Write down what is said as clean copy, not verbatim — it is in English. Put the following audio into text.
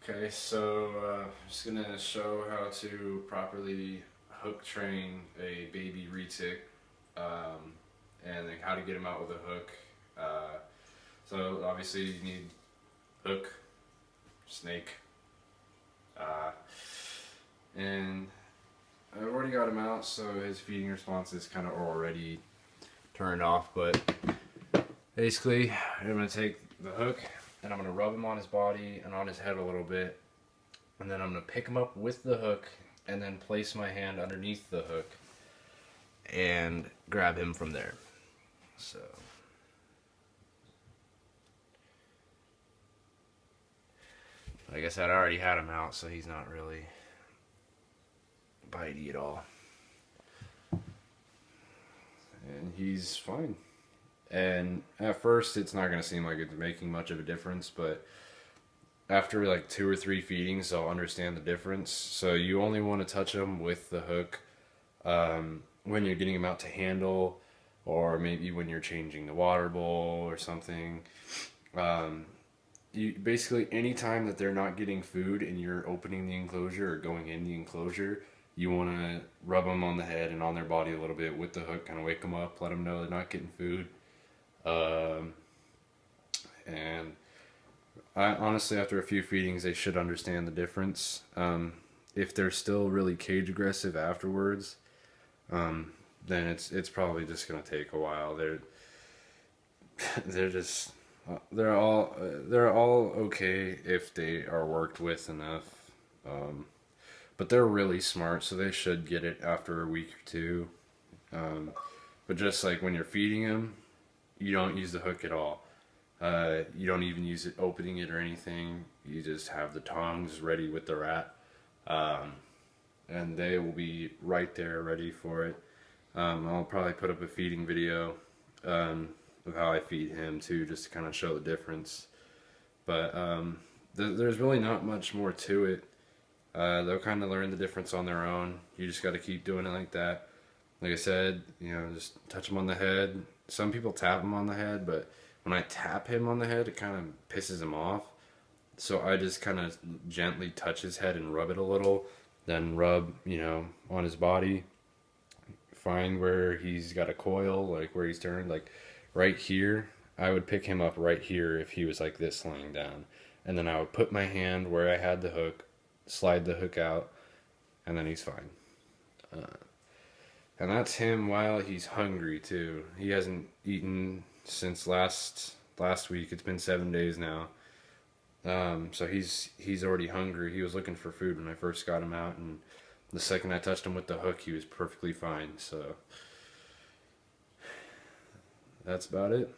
Okay, so I'm just gonna show how to properly hook train a baby retic, and then how to get him out with a hook. So obviously you need hook, snake, uh, and I've already got him out, so his feeding response is kind of already turned off. But basically, I'm gonna take the hook and I'm gonna rub him on his body and on his head a little bit. And then I'm going to pick him up with the hook and then place my hand underneath the hook and grab him from there. So like I said, I already had him out, so he's not really bitey at all. And he's fine. And at first it's not going to seem like it's making much of a difference, but after like 2 or 3 feedings, they'll understand the difference. So you only want to touch them with the hook when you're getting them out to handle, or maybe when you're changing the water bowl or something. You basically, anytime that they're not getting food and you're opening the enclosure or going in the enclosure, you want to rub them on the head and on their body a little bit with the hook, kind of wake them up, let them know they're not getting food. And honestly, after a few feedings, they should understand the difference. If they're still really cage aggressive afterwards, then it's probably just gonna take a while. They're all okay if they are worked with enough. But they're really smart, so they should get it after a week or two. But just like when you're feeding them, you don't use the hook at all. You don't even use it opening it or anything. You just have the tongs ready with the rat, and they will be right there ready for it. I'll probably put up a feeding video of how I feed him too, just to kind of show the difference. But there's really not much more to it. They'll kind of learn the difference on their own. You just got to keep doing it like that. Like I said, just touch them on the head. Some people tap them on the head, but when I tap him on the head, it kind of pisses him off. So I just kind of gently touch his head and rub it a little, then rub, on his body. Find where he's got a coil, like where he's turned, like right here. I would pick him up right here if he was like this laying down. And then I would put my hand where I had the hook, slide the hook out, and then he's fine. And that's him while he's hungry too. He hasn't eaten since last week. It's been 7 days now. So he's already hungry. He was looking for food when I first got him out, and the second I touched him with the hook, he was perfectly fine. So that's about it.